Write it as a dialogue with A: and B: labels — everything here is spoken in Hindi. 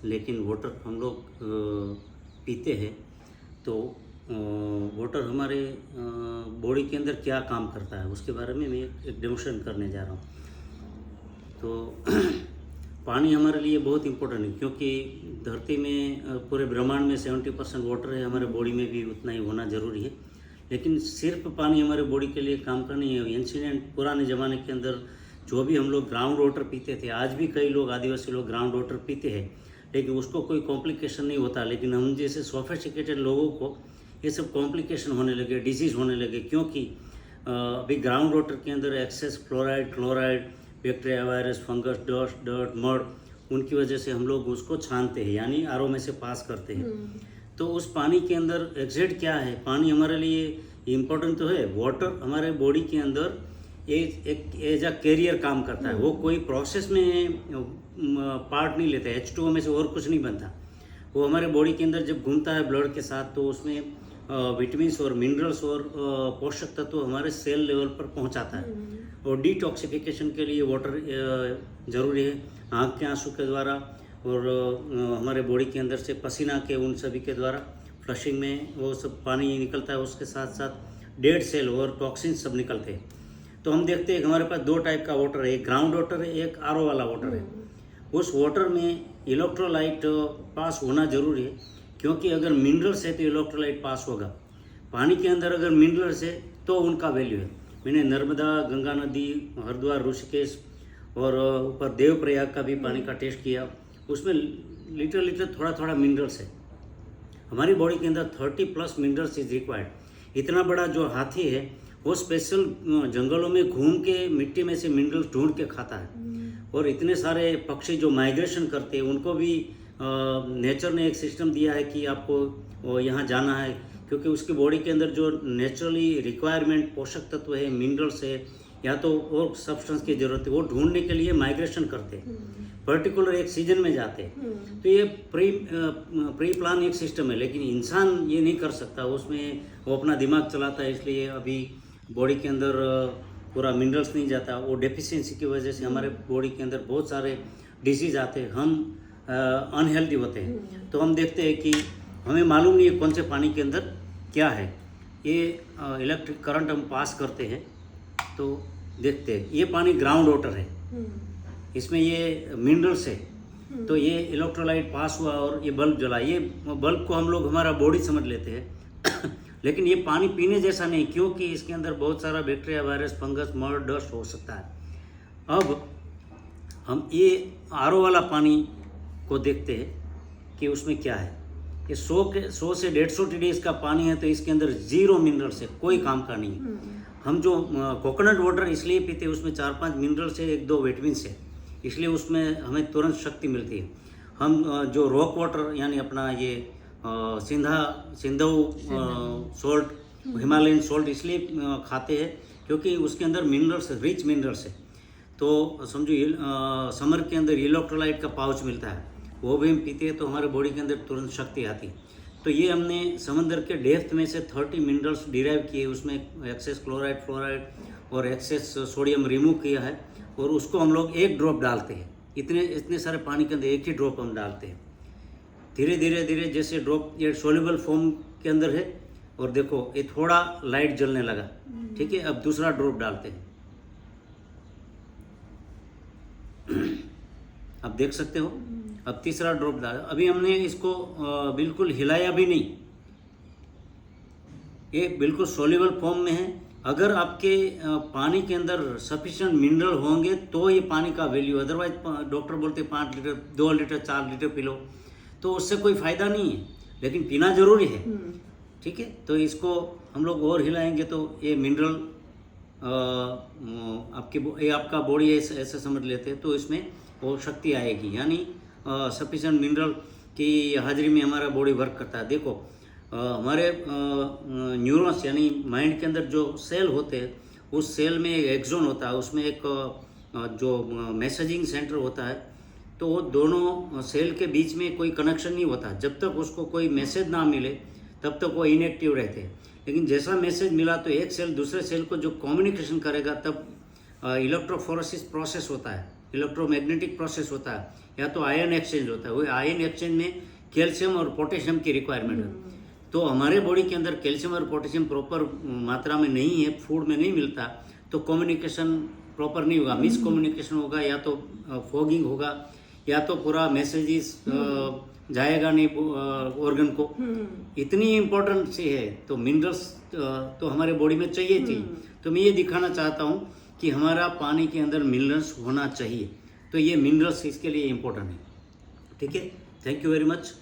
A: लेकिन वाटर हम लोग पीते हैं। तो वाटर हमारे बॉडी के अंदर क्या काम करता है उसके बारे में मैं एक डेमोस्ट्रेशन करने जा रहा हूँ। तो पानी हमारे लिए बहुत इम्पोर्टेंट है, क्योंकि धरती में पूरे ब्रह्मांड में 70% वाटर है, हमारे बॉडी में भी उतना ही होना ज़रूरी है। लेकिन सिर्फ पानी हमारे बॉडी के लिए काम का नहीं है। एंशिएंट पुराने ज़माने के अंदर जो भी हम लोग ग्राउंड वाटर पीते थे, आज भी कई लोग आदिवासी लोग ग्राउंड वाटर पीते हैं, लेकिन उसको कोई कॉम्प्लिकेशन नहीं होता। लेकिन हम जैसे सोफिस्टिकेटेड लोगों को ये सब कॉम्प्लिकेशन होने लगे, डिजीज़ होने लगे, क्योंकि अभी ग्राउंड वाटर के अंदर excess fluoride, chloride, bacteria, virus, fungus, dust, dirt, mud, उनकी वजह से हम लोग उसको छानते हैं, यानी आरओ में से पास करते हैं। तो उस पानी के अंदर एग्जैक्ट क्या है, पानी हमारे लिए इम्पोर्टेंट तो है। वाटर हमारे बॉडी के अंदर एक एज अ कैरियर काम करता है। वो कोई प्रोसेस में पार्ट नहीं लेता है, H2O में से और कुछ नहीं बनता। वो हमारे बॉडी के अंदर जब घूमता है ब्लड के साथ, तो उसमें विटामिन्स और मिनरल्स और पोषक तत्व हमारे सेल लेवल पर पहुंचाता है। और डिटॉक्सिफिकेशन के लिए वाटर ज़रूरी है, आँख के आंसू के द्वारा और हमारे बॉडी के अंदर से पसीना के उन सभी के द्वारा फ्लशिंग में वो सब पानी निकलता है। उसके साथ साथ डेड सेल और टॉक्सिन सब निकलते हैं। तो हम देखते हैं कि हमारे पास दो टाइप का वाटर है, एक ग्राउंड वाटर है, एक आरओ वाला वाटर है। उस वाटर में इलेक्ट्रोलाइट पास होना ज़रूरी है, क्योंकि अगर मिनरल्स है तो इलेक्ट्रोलाइट पास होगा। पानी के अंदर अगर मिनरल्स है तो उनका वैल्यू है। मैंने नर्मदा, गंगा नदी, हरिद्वार, ऋषिकेश और ऊपर देवप्रयाग का भी पानी का टेस्ट किया, उसमें लिटर थोड़ा थोड़ा मिनरल्स है। हमारी बॉडी के अंदर 30+ मिनरल्स इज रिक्वायर्ड। इतना बड़ा जो हाथी है वो स्पेशल जंगलों में घूम के मिट्टी में से मिनरल्स ढूंढ के खाता है। और इतने सारे पक्षी जो माइग्रेशन करते हैं, उनको भी नेचर ने एक सिस्टम दिया है कि आपको यहाँ जाना है, क्योंकि उसकी बॉडी के अंदर जो नेचुरली रिक्वायरमेंट पोषक तत्व है, मिनरल्स है, या तो और सब्सटेंस की ज़रूरत है, वो ढूंढने के लिए माइग्रेशन करते हैं, पर्टिकुलर एक सीजन में जाते हैं। तो ये प्री प्लान एक सिस्टम है, लेकिन इंसान ये नहीं कर सकता। उसमें वो अपना दिमाग चलाता है, इसलिए अभी बॉडी के अंदर पूरा मिनरल्स नहीं जाता। वो डेफिशिएंसी की वजह से हमारे बॉडी के अंदर बहुत सारे डिजीज़ आते हैं, हम अनहेल्दी होते हैं। तो हम देखते हैं कि हमें मालूम नहीं है कौन से पानी के अंदर क्या है। ये इलेक्ट्रिक करंट हम पास करते हैं तो देखते हैं, ये पानी ग्राउंड वाटर है, इसमें ये मिनरल्स है। तो ये इलेक्ट्रोलाइट पास हुआ और ये बल्ब जला। ये बल्ब को हम लोग हमारा बॉडी समझ लेते हैं लेकिन ये पानी पीने जैसा नहीं, क्योंकि इसके अंदर बहुत सारा bacteria, virus, fungus, mud, dust हो सकता है। अब हम ये आरओ वाला पानी को देखते हैं कि उसमें क्या है। ये 100 से 150 TDS का पानी है, तो इसके अंदर 0 मिनरल्स है, कोई काम का नहीं है। हम जो कोकोनट वाटर इसलिए पीते हैं, उसमें 4-5 मिनरल्स है, 1-2 विटामिन्स है, इसलिए उसमें हमें तुरंत शक्ति मिलती है। हम जो रॉक वाटर यानी अपना ये सिंधु सॉल्ट, हिमालयन सॉल्ट इसलिए खाते हैं क्योंकि उसके अंदर मिनरल्स, रिच मिनरल्स है। तो समझो समर के अंदर इलेक्ट्रोलाइट का पाउच मिलता है, वो भी हम पीते हैं तो हमारे बॉडी के अंदर तुरंत शक्ति आती है। तो ये हमने समंदर के डेप्थ में से 30 मिनरल्स डिराइव किए, उसमें एक्सेस क्लोराइड, फ्लोराइड और एक्सेस सोडियम रिमूव किया है, और उसको हम लोग 1 ड्रॉप डालते हैं। इतने सारे पानी के अंदर 1 ही ड्रॉप हम डालते हैं। धीरे धीरे जैसे ड्रॉप ये सोल्यूबल फॉर्म के अंदर है, और देखो ये थोड़ा लाइट जलने लगा, ठीक है। अब दूसरा ड्रॉप डालते हैं, अब देख सकते हो। अब तीसरा ड्रॉप डाला। अभी हमने इसको बिल्कुल हिलाया भी नहीं, ये बिल्कुल सोल्यूबल फॉर्म में है। अगर आपके पानी के अंदर सफिशिएंट मिनरल होंगे तो ये पानी का वैल्यू, अदरवाइज डॉक्टर बोलते 5 litre, 2 litre, 4 litre P low, तो उससे कोई फ़ायदा नहीं है, लेकिन पीना ज़रूरी है, ठीक है। तो इसको हम लोग और हिलाएंगे तो ये मिनरल आपका बॉडी ऐसे समझ लेते हैं, तो इसमें वो शक्ति आएगी, यानी सफिशिएंट मिनरल की हाजिरी में हमारा बॉडी वर्क करता है। देखो हमारे न्यूरॉन्स यानी माइंड के अंदर जो सेल होते हैं, उस सेल में एक एक्सोन होता है, उसमें एक जो मैसेजिंग सेंटर होता है। तो वो दोनों सेल के बीच में कोई कनेक्शन नहीं होता, जब तक उसको कोई मैसेज ना मिले तब तक वो इनएक्टिव रहते हैं। लेकिन जैसा मैसेज मिला तो एक सेल दूसरे सेल को जो कम्युनिकेशन करेगा, तब इलेक्ट्रोफोरेसिस प्रोसेस होता है, इलेक्ट्रोमैग्नेटिक प्रोसेस होता है। या तो आयन एक्सचेंज होता है। वो आयन एक्सचेंज में कैल्शियम और पोटेशियम की रिक्वायरमेंट है। तो हमारे बॉडी के अंदर कैल्शियम और पोटेशियम प्रॉपर मात्रा में नहीं है, फूड में नहीं मिलता, तो कम्युनिकेशन प्रॉपर नहीं होगा, मिस कम्युनिकेशन होगा, या तो फॉगिंग होगा, या तो पूरा मैसेजेस जाएगा नहीं ऑर्गन को। इतनी इम्पोर्टेंट सी है, तो मिनरल्स तो हमारे बॉडी में चाहिए। तो मैं ये दिखाना चाहता हूँ कि हमारा पानी के अंदर मिनरल्स होना चाहिए। तो ये मिनरल्स इसके लिए इम्पोर्टेंट है। ठीक है, थैंक यू वेरी मच।